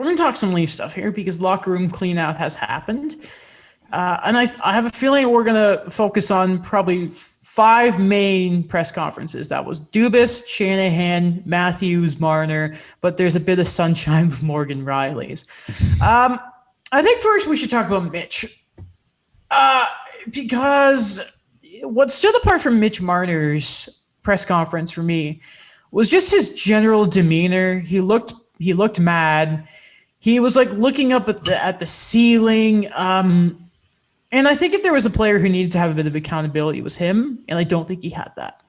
going to talk some Leaf stuff here because locker room clean out has happened. And I have a feeling we're going to focus on probably 5 main press conferences. That was Dubas, Shanahan, Matthews, Marner, but there's a bit of sunshine with Morgan Riley's. I think first we should talk about Mitch. Because what stood apart from Mitch Marner's press conference for me was just his general demeanor. He looked mad. He was like looking up at the ceiling. And I think if there was a player who needed to have a bit of accountability, it was him. And I don't think he had that.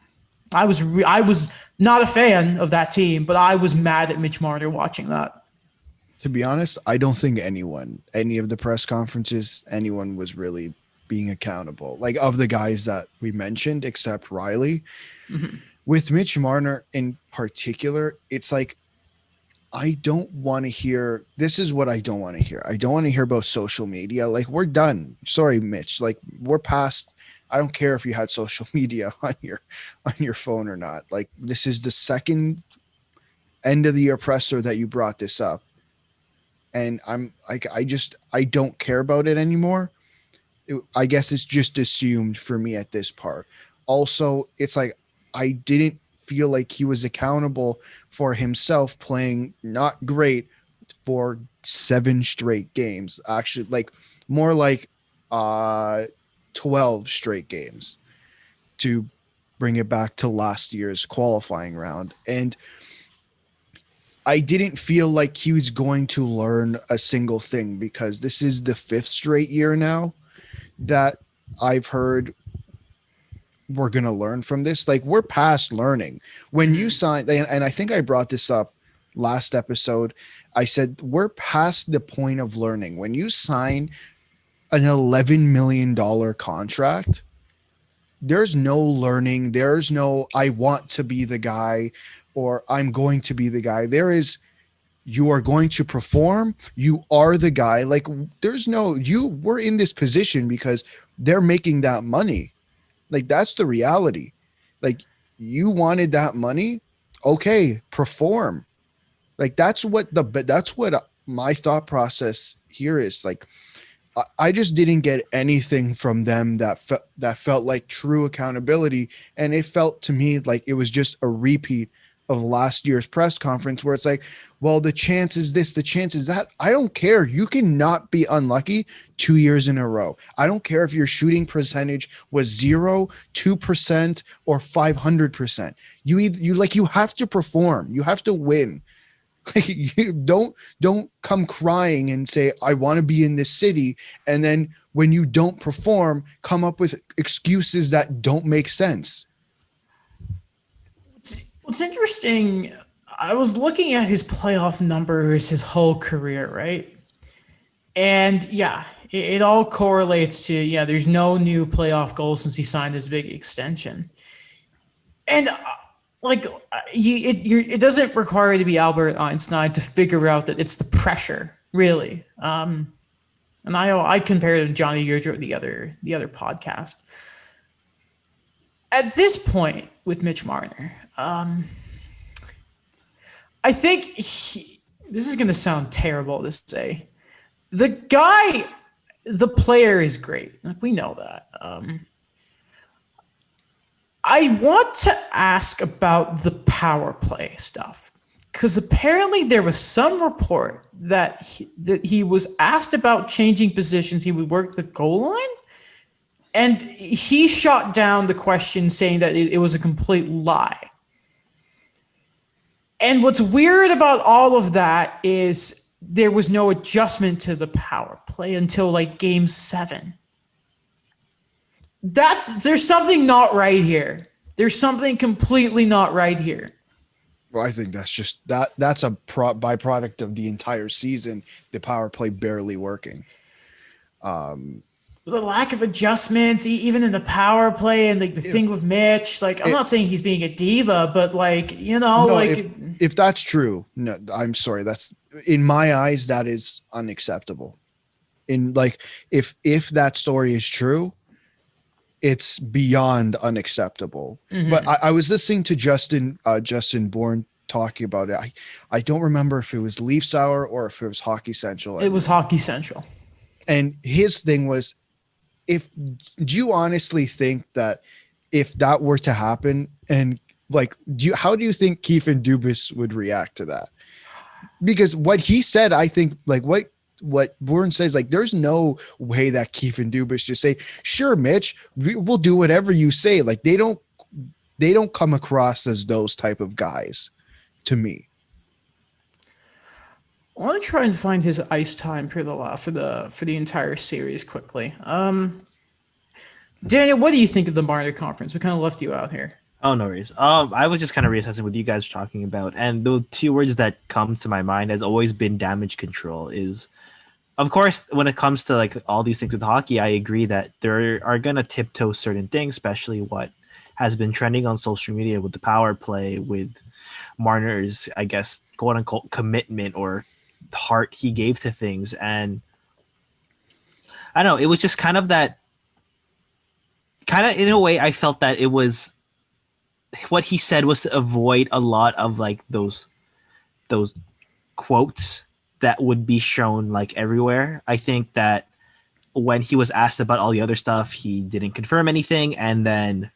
I was not a fan of that team, but I was mad at Mitch Marner watching that. To be honest, I don't think any of the press conferences, anyone was really being accountable. Like of the guys that we mentioned, except Riley. Mm-hmm. With Mitch Marner in particular, it's like, I don't want to hear, this is what I don't want to hear. I don't want to hear about social media. Like, we're done. Sorry, Mitch. Like, we're past, I don't care if you had social media on your phone or not. Like, this is the second end of the year presser that you brought this up. And I'm like, I don't care about it anymore. I guess it's just assumed for me at this part. Also, it's like, I didn't feel like he was accountable for himself playing not great for 7 straight games. Actually, like more like 12 straight games to bring it back to last year's qualifying round. And I didn't feel like he was going to learn a single thing because this is the 5th straight year now that I've heard we're going to learn from this. Like, we're past learning. When you sign, and I think I brought this up last episode, I said, we're past the point of learning. When you sign an $11 million contract, there's no learning. There's no, I want to be the guy or I'm going to be the guy. There is, you are going to perform. You are the guy. Like, there's no, we're in this position because they're making that money. Like, that's the reality. Like, you wanted that money. Okay, perform. Like, that's what my thought process here is. Like, I just didn't get anything from them that felt like true accountability. And it felt to me like it was just a repeat of last year's press conference where it's like, well, the chance is this, the chance is that. I don't care. You cannot be unlucky 2 years in a row. I don't care if your shooting percentage was 0, 2%, or 500%. You have to perform. You have to win. Like, you don't come crying and say, I want to be in this city. And then when you don't perform, come up with excuses that don't make sense. What's interesting, I was looking at his playoff numbers his whole career, right? And yeah, it all correlates to, there's no new playoff goal since he signed this big extension. And it doesn't require you to be Albert Einstein to figure out that it's the pressure, really. And I compared him to Johnny Gaudreau, the other podcast. At this point with Mitch Marner, I think this is going to sound terrible to say. The player is great. Like, we know that. I want to ask about the power play stuff because apparently there was some report that he was asked about changing positions. He would work the goal line, and he shot down the question saying that it was a complete lie. And what's weird about all of that is there was no adjustment to the power play until like game 7. There's something not right here. There's something completely not right here. Well, I think that's just that's a byproduct of the entire season, the power play barely working. The lack of adjustments, even in the power play, and like the thing with Mitch, like I'm not saying he's being a diva, but like, if that's true, no, I'm sorry. That's, in my eyes, that is unacceptable. In like, if that story is true, it's beyond unacceptable. Mm-hmm. But I was listening to Justin Bourne talking about it. I don't remember if it was Leafs Hour or if it was Hockey Central. It was Hockey Central. And his thing was, do you honestly think that if that were to happen, and like, how do you think Keith and Dubas would react to that? Because what he said, I think, like what Bourne says, like, there's no way that Keith and Dubas just say, sure, Mitch, we'll do whatever you say. Like, they don't come across as those type of guys to me. I want to try and find his ice time for the entire series quickly. Daniel, what do you think of the Marner conference? We kind of left you out here. Oh, no worries. I was just kind of reassessing what you guys were talking about, and the two words that come to my mind has always been damage control. Is, of course, when it comes to like all these things with hockey, I agree that there are gonna tiptoe certain things, especially what has been trending on social media with the power play, with Marner's, I guess, quote unquote commitment or heart he gave to things, and I don't know, it was just kind of that. Kind of in a way, I felt that it was. What he said was to avoid a lot of like those quotes that would be shown like everywhere. I think that when he was asked about all the other stuff, he didn't confirm anything. And then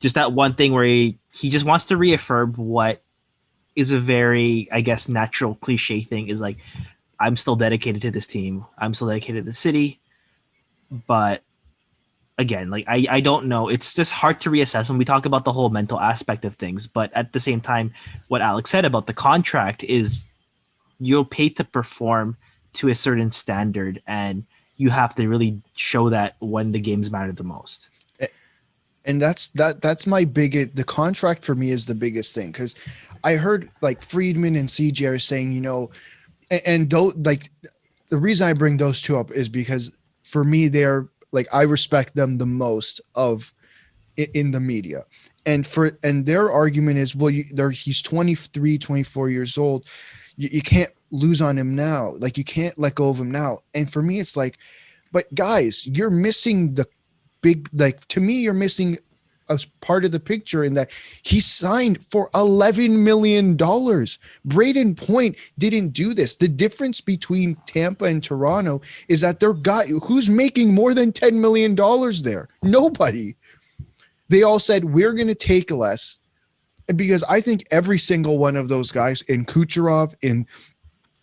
just that one thing where he just wants to reaffirm what is a very, I guess, natural cliche thing is like, I'm still dedicated to this team. I'm still dedicated to the city. But again, like I don't know. It's just hard to reassess when we talk about the whole mental aspect of things. But at the same time, what Alex said about the contract is you're paid to perform to a certain standard, and you have to really show that when the games matter the most. And that's my biggest. The contract for me is the biggest thing, because I heard like Friedman and CJ are saying, and like the reason I bring those two up is because for me they're. Like, I respect them the most in the media, and their argument is, well, he's 23, 24 years old. You can't lose on him now. Like, you can't let go of him now. And for me, it's like, but guys, you're missing the big, like, to me, you're missing a part of the picture in that he signed for $11 million. Braden Point didn't do this. The difference between Tampa and Toronto is that their guy who's making more than $10 million there. Nobody. They all said, we're going to take less. And because I think every single one of those guys in Kucherov, in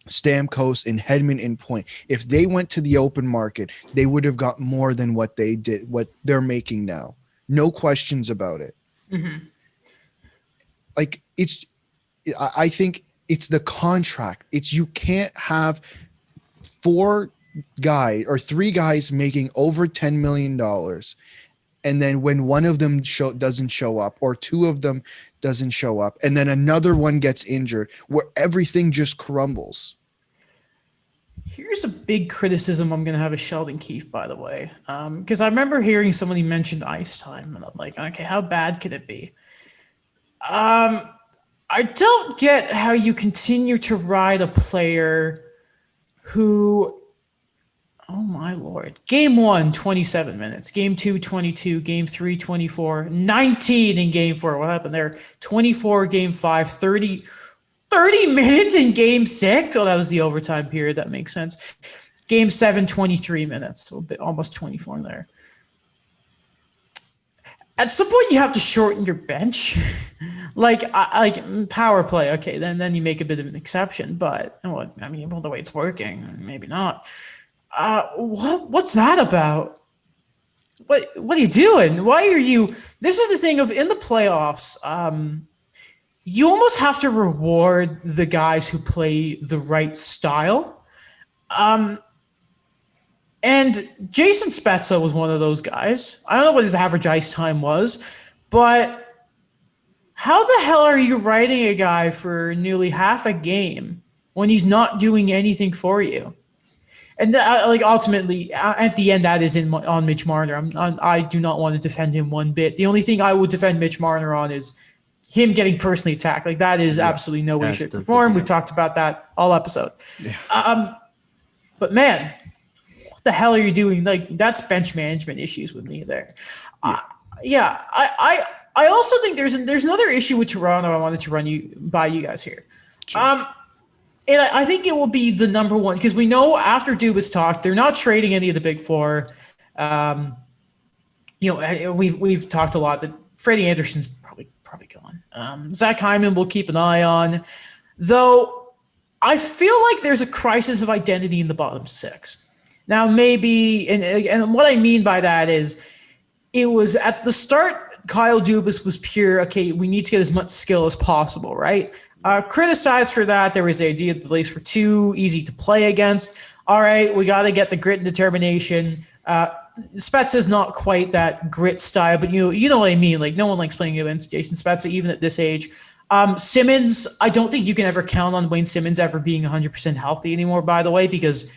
Stamkos, in Hedman, in Point, if they went to the open market, they would have got more than what they did, what they're making now. No questions about it. Mm-hmm. Like, I think it's the contract. You can't have three guys making over $10 million. And then when one of them doesn't show up, or two of them doesn't show up, and then another one gets injured, where everything just crumbles. Here's a big criticism I'm going to have of Sheldon Keefe, by the way, because I remember hearing somebody mention ice time, and I'm like, okay, how bad could it be? I don't get how you continue to ride a player who, oh my Lord, game 1, 27 minutes, game 2, 22, game 3, 24, 19 in game 4. What happened there? 24, game 5, 30 minutes in game 6. Oh, that was the overtime period. That makes sense. Game 7, 23 minutes. So almost 24 there. At some point, you have to shorten your bench. like power play. Okay, then you make a bit of an exception. But the way it's working, maybe not. What's that about? What are you doing? Why are you? This is the thing of in the playoffs. You almost have to reward the guys who play the right style. And Jason Spezza was one of those guys. I don't know what his average ice time was, but how the hell are you riding a guy for nearly half a game when he's not doing anything for you? And ultimately, at the end, that is on Mitch Marner. I do not want to defend him one bit. The only thing I would defend Mitch Marner on is him getting personally attacked. Like, that is absolutely no way, shape, or form. We've talked about that all episode. Yeah. But man, what the hell are you doing? Like, that's bench management issues with me there. I I also think there's another issue with Toronto I wanted to run you by you guys here. Sure. And I think it will be the number one because we know after Dubas talked, they're not trading any of the big four. Um, we've talked a lot that Freddie Anderson's probably gone. Zach Hyman will keep an eye on, though. I feel like there's a crisis of identity in the bottom six. Now, maybe, and what I mean by that is, it was at the start. Kyle Dubas was pure. Okay, we need to get as much skill as possible, right? Criticized for that. There was the idea that the Leafs were too easy to play against. All right, we got to get the grit and determination. Spezza's not quite that grit style, but you know what I mean. Like, no one likes playing against Jason Spezza, even at this age. Simmons, I don't think you can ever count on Wayne Simmons ever being 100% healthy anymore, by the way, because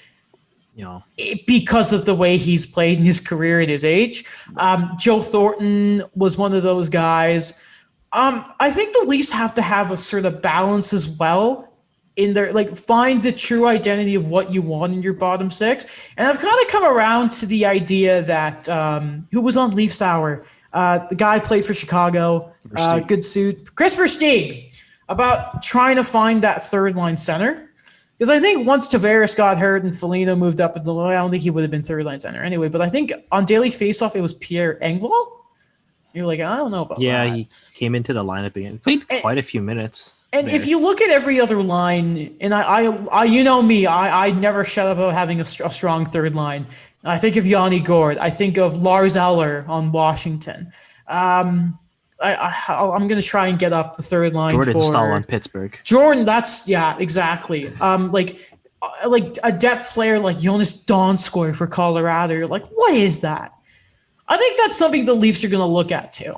of the way he's played in his career at his age. Joe Thornton was one of those guys. I think the Leafs have to have a sort of balance as well in their, like, find the true identity of what you want in your bottom six. And I've kind of come around to the idea that who was on Leafs Hour? The guy played for Chicago, good suit, Chris Versteeg, about trying to find that third line center. Because I think once Tavares got hurt and Foligno moved up, I don't think he would have been third line center anyway. But I think on Daily Faceoff, it was Pierre Engvall. You're like, I don't know about that. Yeah, he came into the lineup again. Played quite a few minutes. And if you look at every other line, and I you know me, I never shut up about having a strong third line. I think of Yanni Gourde. I think of Lars Eller on Washington. I'm going to try and get up the third line Jordan for Stahl on Pittsburgh. Jordan, exactly. Like a depth player like Jonas Donskoy for Colorado. You're like, what is that? I think that's something the Leafs are going to look at too.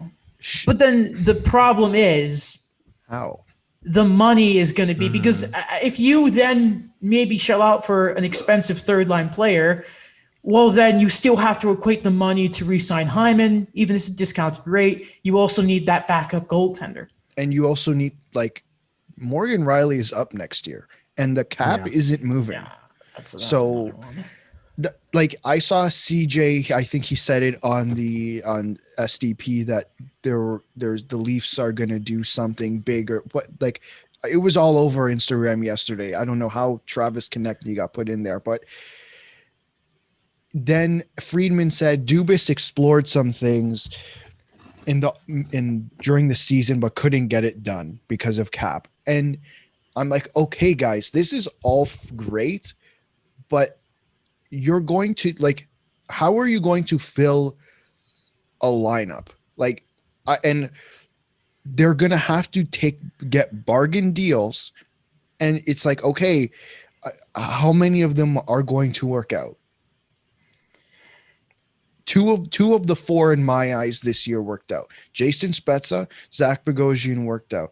But then the problem is how the money is going to be, because if you then maybe shell out for an expensive third line player, well, then you still have to equate the money to re-sign Hyman, even if it's a discounted rate. You also need that backup goaltender. And you also need, like, Morgan Riley is up next year, and the cap isn't moving. Yeah, that's so, like, I saw CJ, I think he said it on SDP that there's the Leafs are going to do something big, or what, like, it was all over Instagram yesterday. I don't know how Travis Konechny got put in there, but then Friedman said Dubas explored some things during the season, but couldn't get it done because of cap. And I'm like, okay, guys, this is all great, but you're going to, like, how are you going to fill a lineup? Like, and they're going to have to get bargain deals. And it's like, okay, how many of them are going to work out? Two of the four in my eyes this year worked out. Jason Spezza, Zach Bogosian worked out.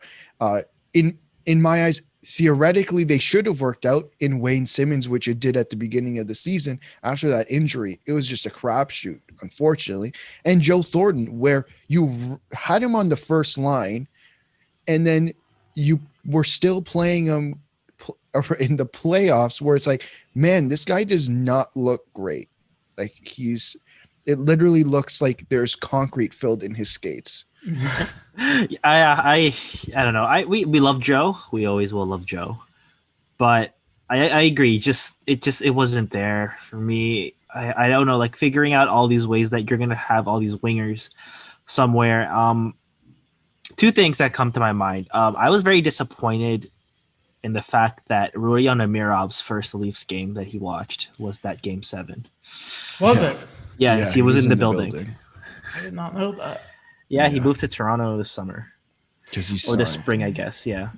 In my eyes, theoretically, they should have worked out in Wayne Simmons, which it did at the beginning of the season. After that injury, it was just a crapshoot, unfortunately. And Joe Thornton, where you had him on the first line, and then you were still playing him in the playoffs, where it's like, man, this guy does not look great. Like, it literally looks like there's concrete filled in his skates. I don't know. We love Joe. We always will love Joe. But I agree. It wasn't there for me. I don't know. Like, figuring out all these ways that you're gonna have all these wingers somewhere. Two things that come to my mind. I was very disappointed in the fact that Rodion Amirov's first Leafs game that he watched was that Game 7. Was it? Yes, he was in the building. I did not know that. Yeah, he moved to Toronto this summer. Or this spring, I guess. Yeah.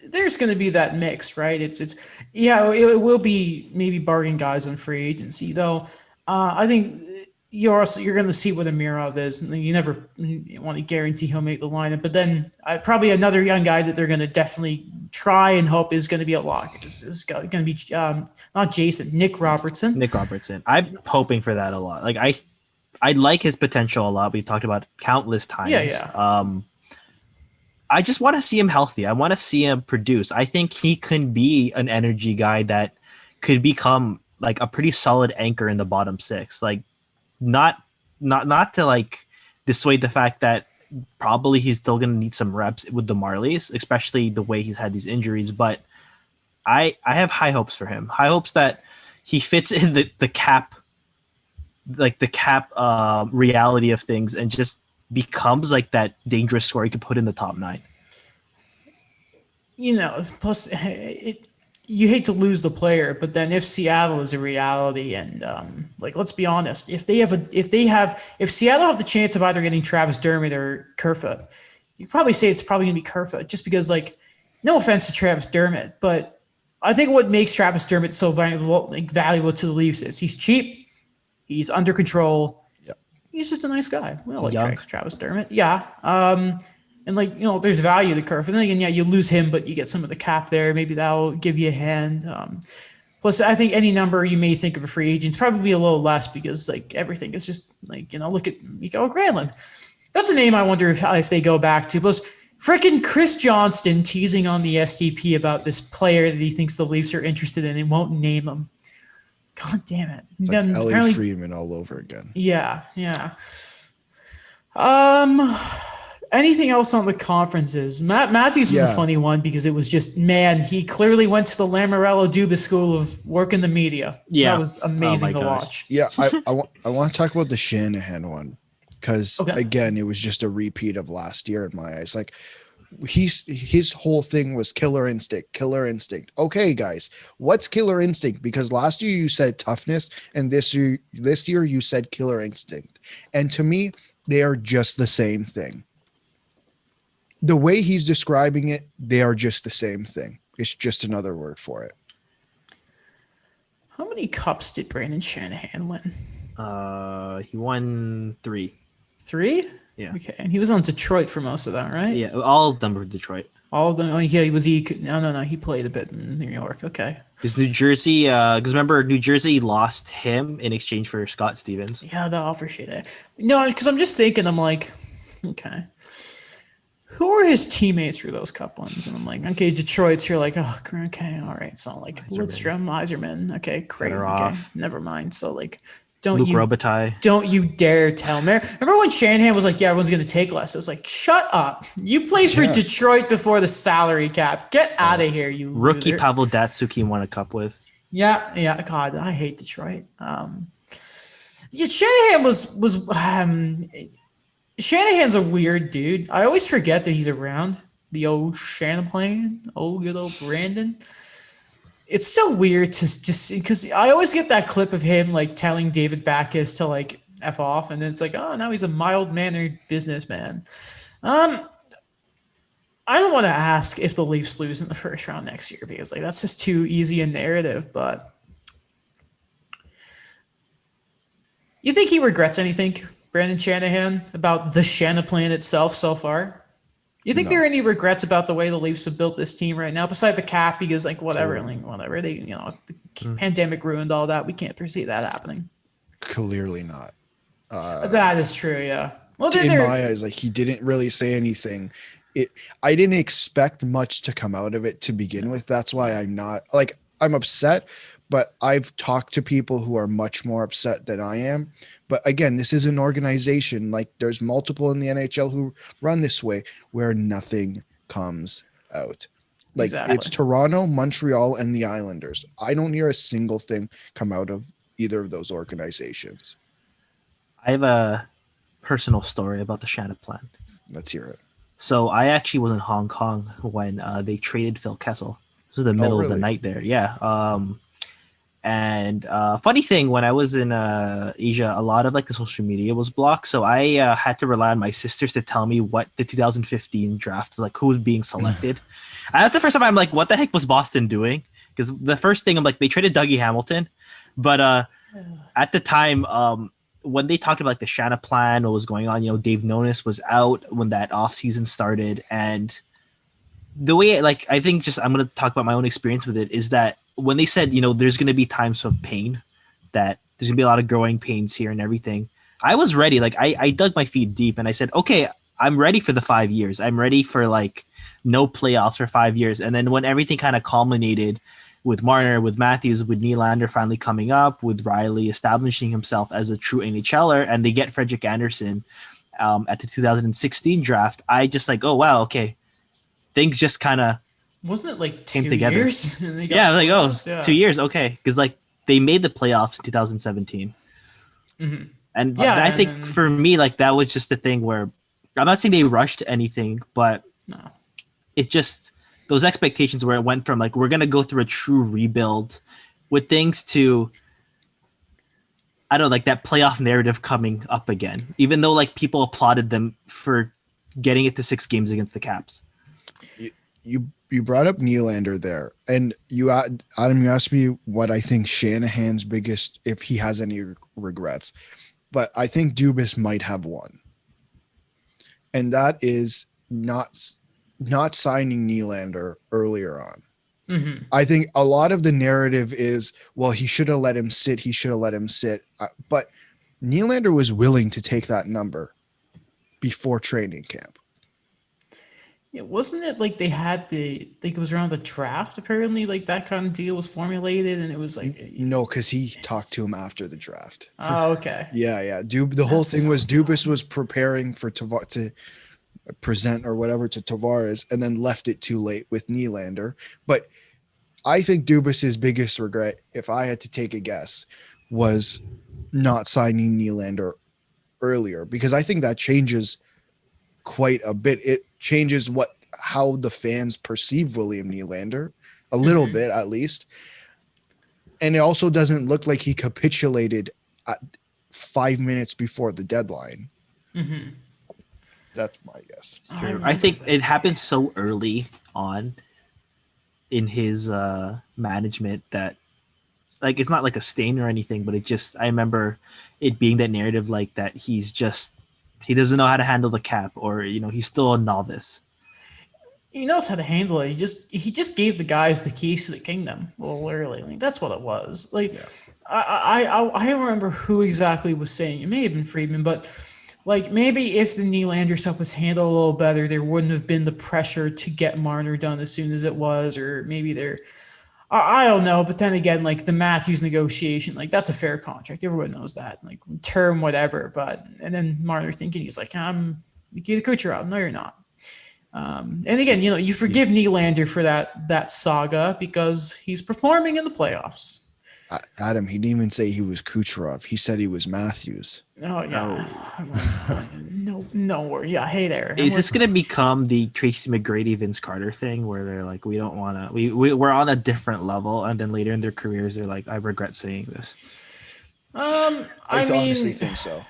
There's going to be that mix, right? It will be maybe bargain guys on free agency, though. I think you're going to see what Amirov is. You never want to guarantee he'll make the lineup, but then probably another young guy that they're going to definitely try and hope is going to be a lock. Is going to be not Jason, Nick Robertson. I'm hoping for that a lot. Like, I like his potential a lot. We've talked about countless times. Yeah. I just want to see him healthy. I want to see him produce. I think he can be an energy guy that could become like a pretty solid anchor in the bottom six. Like, not to like dissuade the fact that probably he's still going to need some reps with the Marlies, especially the way he's had these injuries. But I have high hopes for him. High hopes that he fits in the cap, like the cap reality of things, and just becomes like that dangerous scorer he could put in the top 9. Plus, you hate to lose the player, but then if Seattle is a reality, and let's be honest, if Seattle have the chance of either getting Travis Dermott or Kerfoot, you probably say it's probably going to be Kerfoot, just because, no offense to Travis Dermott, but I think what makes Travis Dermott so valuable to the Leafs is he's cheap, he's under control, he's just a nice guy. We all like Travis Dermott, and there's value to Kerfoot. And then again, you lose him, but you get some of the cap there. Maybe that'll give you a hand. Plus, I think any number you may think of a free agent is probably a little less because everything is just look at Mikael Granlund. That's a name I wonder if they go back to. Plus, frickin' Chris Johnston teasing on the SDP about this player that he thinks the Leafs are interested in and won't name him. God damn it! It's like Ellie Friedman all over again. Yeah. Anything else on the conferences? Matthews was a funny one because it was just, man, he clearly went to the Lamorello Dubas School of Work in the Media. Yeah. That was amazing to watch. Yeah, I want to talk about the Shanahan one because, again, it was just a repeat of last year in my eyes. His whole thing was killer instinct. Okay, guys, what's killer instinct? Because last year you said toughness, and this year you said killer instinct. And to me, they are just the same thing. The way he's describing it, they are just the same thing. It's just another word for it. How many cups did Brandon Shanahan win? He won 3. 3? Yeah. Okay, and he was on Detroit for most of that, right? Yeah, all of them were Detroit. All of them. Oh, yeah, no. He played a bit in New York. Okay. Because New Jersey, because remember, New Jersey lost him in exchange for Scott Stevens. Yeah, the offer sheet. No, because I'm just thinking, I'm like, okay, who are his teammates for those cup ones? And I'm like, okay, Detroit's. You're like, oh, okay, all right. So Lidstrom, Yzerman. Okay, great. Okay, never mind. So Luke Robitaille. Don't you dare tell me. Remember when Shanahan was like, yeah, everyone's going to take less? I was like, shut up. You played for Detroit before the salary cap. Get out of here, you rookie loser. Pavel Datsyuk he won a cup with. Yeah. God, I hate Detroit. Shanahan was Shanahan's a weird dude. I always forget that he's around. The old Shanahan, good old Brandon. It's so weird to just see because I always get that clip of him telling David Backes to F off, and then it's oh, now he's a mild-mannered businessman. I don't want to ask if the Leafs lose in the first round next year because that's just too easy a narrative, but you think he regrets anything, Brandon Shanahan, about the Shanahan plan itself so far? You think there are any regrets about the way the Leafs have built this team right now, beside the cap? Because whatever, they the pandemic ruined all that. We can't foresee that happening. Clearly not. That is true. Yeah. Well, in my eyes, he didn't really say anything. I didn't expect much to come out of it to begin with. That's why I'm not I'm upset, but I've talked to people who are much more upset than I am. But again, this is an organization. There's multiple in the NHL who run this way where nothing comes out. Exactly. It's Toronto, Montreal, and the Islanders. I don't hear a single thing come out of either of those organizations. I have a personal story about the Shanahan plan. Let's hear it. So I actually was in Hong Kong when they traded Phil Kessel. This was the middle of the night there. Yeah. And funny thing, when I was in Asia, a lot of the social media was blocked. So I had to rely on my sisters to tell me what the 2015 draft, who was being selected. And that's the first time I'm what the heck was Boston doing? Because the first thing I'm they traded Dougie Hamilton. But at the time, when they talked about the Shanahan plan, what was going on, Dave Nonis was out when that offseason started. And the way, I think I'm going to talk about my own experience with it is that when they said, there's going to be times of pain, that there's going to be a lot of growing pains here and everything, I was ready. I dug my feet deep and I said, okay, I'm ready for the 5 years. I'm ready for no playoffs for 5 years. And then when everything kind of culminated with Marner, with Matthews, with Nylander finally coming up, with Riley establishing himself as a true NHLer, and they get Frederick Anderson, at the 2016 draft, I just like, oh wow, okay, things just kind of Wasn't it like came 2 together. years? And they got Yeah, like oh, playoffs? Yeah. 2 years, okay, because like they made the playoffs in 2017, and I Yeah, and think then for me, like that was just a thing where I'm not saying they rushed anything, but no. it just those expectations where it went from like we're gonna go through a true rebuild with things to I don't know, like that playoff narrative coming up again, even though like people applauded them for getting it to 6 games against the Caps. You brought up Nylander there, and Adam, you asked me what I think Shanahan's biggest, if he has any regrets, but I think Dubas might have one, and that is not signing Nylander earlier on. I think a lot of the narrative is, well, he should have let him sit. He should have let him sit. But Nylander was willing to take that number before training camp. Yeah, wasn't it like they had like it was around the draft apparently, like that kind of deal was formulated, and it was like, No, because he talked to him after the draft. oh, okay. Yeah. The whole thing was Dubas was preparing for to present or whatever to Tavares, and then left it too late with Nylander. But I think Dubas's biggest regret, if I had to take a guess, was not signing Nylander earlier, because I think that changes quite a bit. It changes how the fans perceive William Nylander a little bit, at least. And it also doesn't look like he capitulated at 5 minutes before the deadline. That's my guess. True. I think it happened so early on in his management that like it's not like a stain or anything, but it just I remember it being that narrative like that he doesn't know how to handle the cap, or he's still a novice. He knows how to handle it. He just gave the guys the keys to the kingdom a little early. Like that's what it was. Like I don't remember who exactly was saying it. May have been Friedman, but like maybe if the Nylander stuff was handled a little better, there wouldn't have been the pressure to get Marner done as soon as it was, or maybe I don't know. But then again, like the Matthews negotiation, like that's a fair contract. Everyone knows that, like term whatever. But and then Marner thinking he's like, I'm Nikita Kucherov. No, you're not. And again, you forgive Nylander for that saga because he's performing in the playoffs. Adam, he didn't even say he was Kucherov. He said he was Matthews. Oh yeah, no, yeah. Hey there. Is this gonna become the Tracy McGrady, Vince Carter thing, where they're like, we don't want to, we're on a different level, and then later in their careers, they're like, I regret saying this. I honestly think so.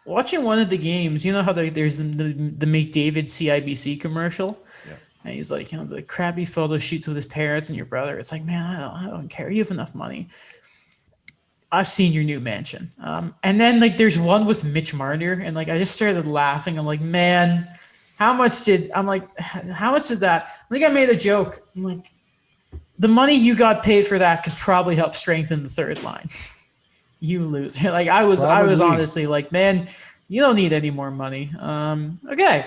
Watching one of the games, you know how there's the McDavid CIBC commercial. Yeah. And he's like, the crappy photo shoots with his parents and your brother. It's like, man, I don't care. You have enough money. I've seen your new mansion. And then like there's one with Mitch Marner, and like I just started laughing. I'm like, man, how much did that? I think I made a joke. I'm like, the money you got paid for that could probably help strengthen the third line. You lose. Like I was honestly like, man, you don't need any more money. Okay.